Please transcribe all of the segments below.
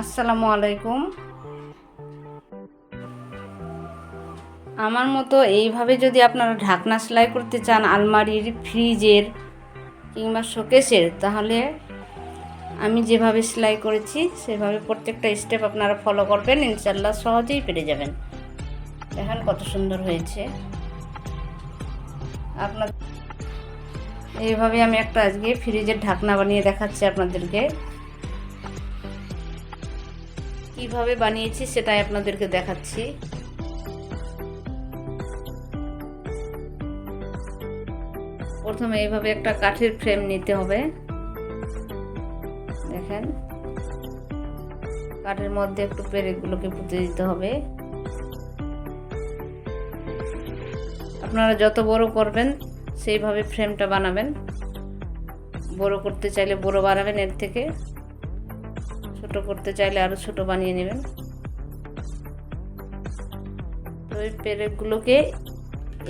আসসালামু আলাইকুম। আমার মতো এইভাবে যদি আপনারা ঢাকনা সেলাই করতে চান আলমারির, ফ্রিজের কিংবা শোকেসের, তাহলে আমি যেভাবে সেলাই করেছি সেভাবে প্রত্যেকটা স্টেপ আপনারা ফলো করবেন, ইনশাআল্লাহ সহজেই পেরে যাবেন। দেখেন কত সুন্দর হয়েছে। আপনার এইভাবে আমি একটা আজকে ফ্রিজের ঢাকনা বানিয়ে দেখাচ্ছি আপনাদেরকে। কিভাবে বানিয়েছি সেটাই আপনাদেরকে দেখাচ্ছি। প্রথমে এইভাবে একটা কাঠের ফ্রেম নিতে হবে। দেখেন, কাঠের মধ্যে একটু পেরেকগুলোকে পুঁতে দিতে হবে। আপনারা যত বড় করবেন সেইভাবে ফ্রেমটা বানাবেন। বড় করতে চাইলে বড় বানাবেন, এর থেকে ছোট করতে চাইলে আরো ছোট বানিয়ে নেবেন। তো এই পেরেকগুলোকে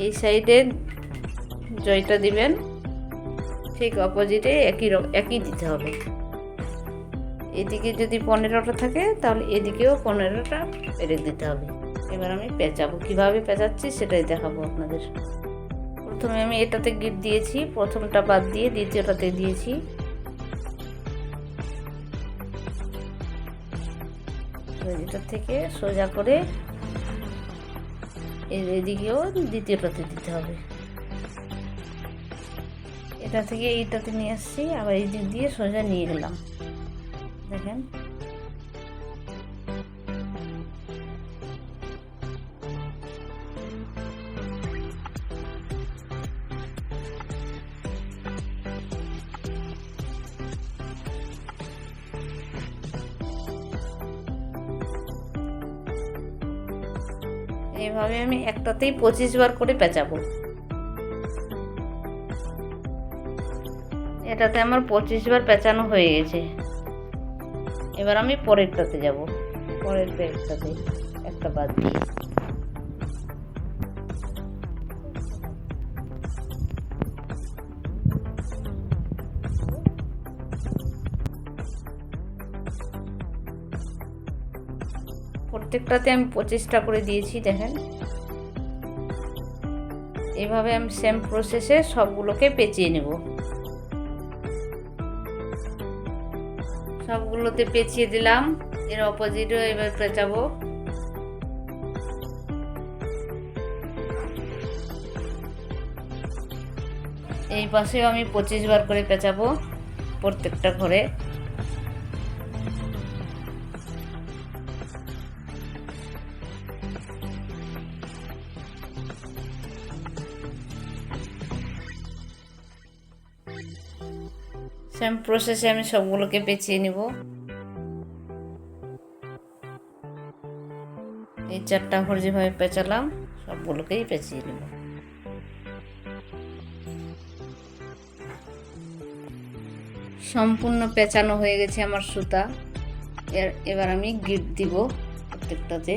এই সাইডে জয়টা দিবেন, ঠিক অপোজিটে একই দিতে হবে। এদিকে যদি 15টা থাকে তাহলে এদিকেও 15টা পেরেক দিতে হবে। এবার আমি পেঁচাবো, কিভাবে পেঁচাচ্ছি সেটাই দেখাবো আপনাদের। প্রথমে আমি এটাতে গিট দিয়েছি, প্রথমটা বাদ দিয়ে দ্বিতীয়টাতে দিয়েছি। এটা থেকে সোজা করে এদিকেও দ্বিতীয়টাতে দিতে হবে। এটা থেকে এইটাতে নিয়ে আসছি, আবার এই দিক দিয়ে সোজা নিয়ে গেলাম। দেখেন, এইভাবে আমি একটাতেই 25 বার করে পেঁচাবো। এটাতে আমার 25 বার পেঁচানো হয়ে গেছে। এবার আমি পরেরটাতে যাব, পরের পেরেকটাতে একটা বাদ দিয়ে। প্রত্যেকটাতে আমি 25টা করে দিয়েছি। দেখেন, এভাবে আমি সেম প্রসেসে সবগুলোকে পেঁচিয়ে নেব। সবগুলোতে পেঁচিয়ে দিলাম, এর অপোজিটও এবার পেঁচাবো। এই পাশেও আমি 25 বার করে পেঁচাবো প্রত্যেকটা ঘরে। সেম প্রসেসে আমি সবগুলোকে পেঁচিয়ে নিব। এই 4টা ঘর যেভাবে পেঁচালাম সবগুলোকেই পেঁচিয়ে নেব। সম্পূর্ণ পেঁচানো হয়ে গেছে আমার সুতা। এবার আমি গিট দিব প্রত্যেকটাতে।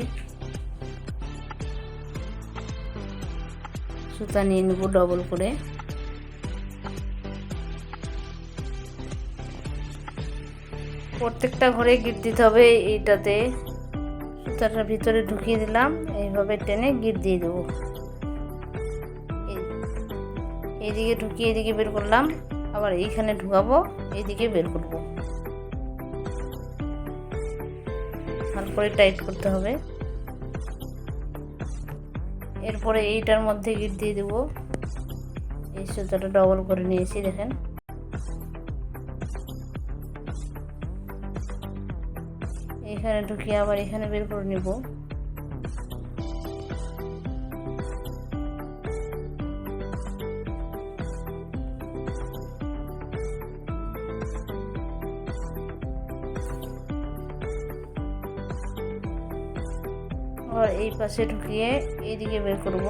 সুতা নিয়ে নেব ডবল করে। প্রত্যেকটা ঘরে গিট দিতে হবে। এইটাতে সুতাটার ভিতরে ঢুকিয়ে দিলাম, এইভাবে টেনে গিট দিয়ে দেবো। এইদিকে ঢুকিয়ে এদিকে বের করলাম, আবার এইখানে ঢুকাবো, এইদিকে বের করব। ভালো করে টাইট করতে হবে। এরপরে এইটার মধ্যে গিট দিয়ে দেব। এই সুতাটা ডবল করে নিয়েছি, দেখেন। এখানে ঢুকিয়ে আবার এখানে বের করে নেব। আবার এই পাশে ঢুকিয়ে এইদিকে বের করব।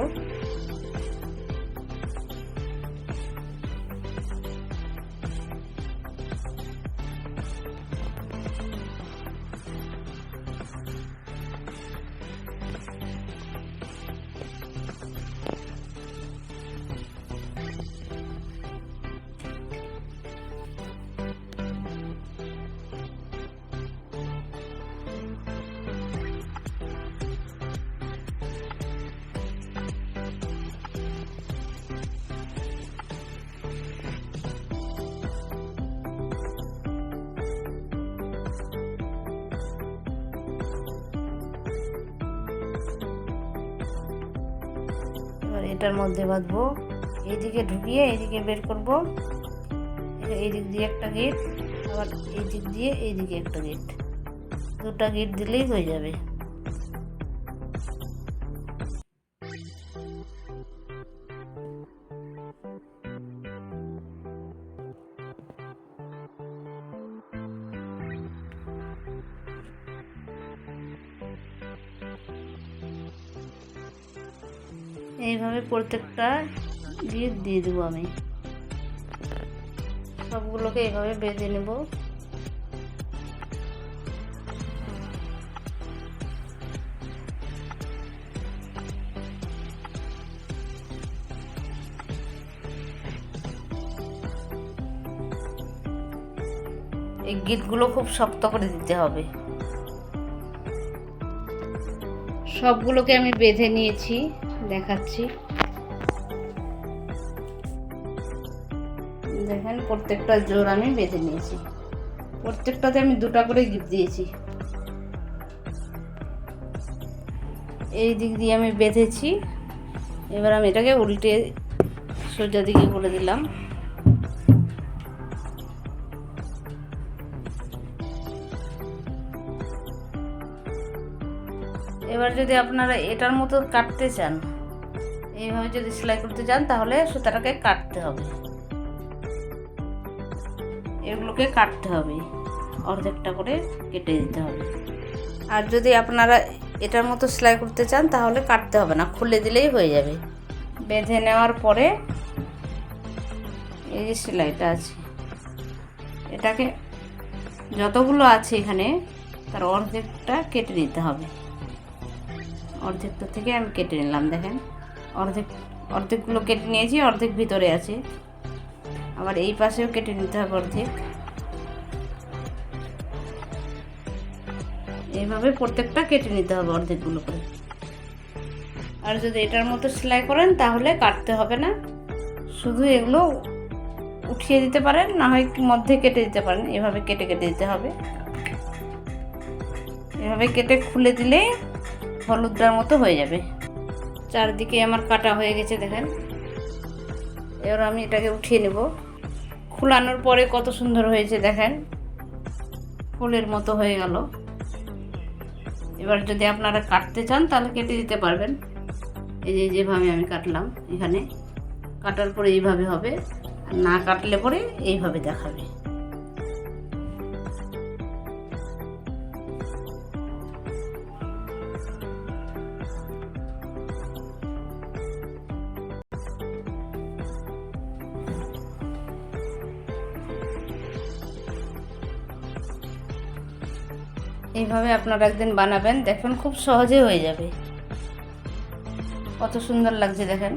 এটার মধ্যে বাঁধবো, এইদিকে ঢুকিয়ে এইদিকে বের করব। এই দিক দিয়ে একটা গিট, আবার এই দিক দিয়ে এইদিকে একটা গিট, দুটা গিট দিলেই হয়ে যাবে। এইভাবে প্রত্যেকটা গিট দিয়ে দেবো। আমি সবগুলোকে এইভাবে বেঁধে নেব। এই গিটগুলো খুব শক্ত করে দিতে হবে। সবগুলোকে আমি বেঁধে নিয়েছি, দেখাচ্ছি। দেখেন প্রত্যেকটা জোড় আমি বেঁধে নিয়েছি। প্রত্যেকটাতে আমি দুটা করে গিট দিয়েছি। এই দিক দিয়ে আমি বেঁধেছি। এবার আমি এটাকে উল্টে সোজা দিকে করে দিলাম। এবার যদি আপনারা এটার মতো কাটতে চান, এইভাবে যদি সেলাই করতে চান, তাহলে সুতাটাকে কাটতে হবে, এগুলোকে কাটতে হবে, অর্ধেকটা করে কেটে দিতে হবে। আর যদি আপনারা এটার মতো সেলাই করতে চান, তাহলে কাটতে হবে না, খুলে দিলেই হয়ে যাবে। বেঁধে নেওয়ার পরে এই যে সেলাইটা আছে, এটাকে যতগুলো আছে এখানে তার অর্ধেকটা কেটে নিতে হবে। অর্ধেকটা থেকে আমি কেটে নিলাম। দেখেন অর্ধেকগুলো কেটে নিয়েছি, অর্ধেক ভিতরে আছে। আবার এই পাশেও কেটে নিতে হবে অর্ধেক। এইভাবে প্রত্যেকটা কেটে নিতে হবে অর্ধেকগুলো করে। আর যদি এটার মতো সেলাই করেন, তাহলে কাটতে হবে না, শুধু এগুলো উঠিয়ে দিতে পারেন, না হয় মধ্যে কেটে দিতে পারেন। এভাবে কেটে কেটে দিতে হবে। এভাবে কেটে খুলে দিলে হলুদটার মতো হয়ে যাবে। চারদিকে আমার কাটা হয়ে গেছে দেখেন। এবার আমি এটাকে উঠিয়ে নেব। খোলানোর পরে কত সুন্দর হয়েছে দেখেন, ফুলের মতো হয়ে গেল। এবার যদি আপনারা কাটতে চান, তাহলে কেটে দিতে পারবেন। এই যে যেভাবে আমি কাটলাম, এখানে কাটার পরে এইভাবে হবে, আর না কাটলে পরে এইভাবে দেখাবে। এইভাবে আপনারা একদিন বানাবেন, দেখবেন খুব সহজে হয়ে যাবে। কত সুন্দর লাগছে দেখেন।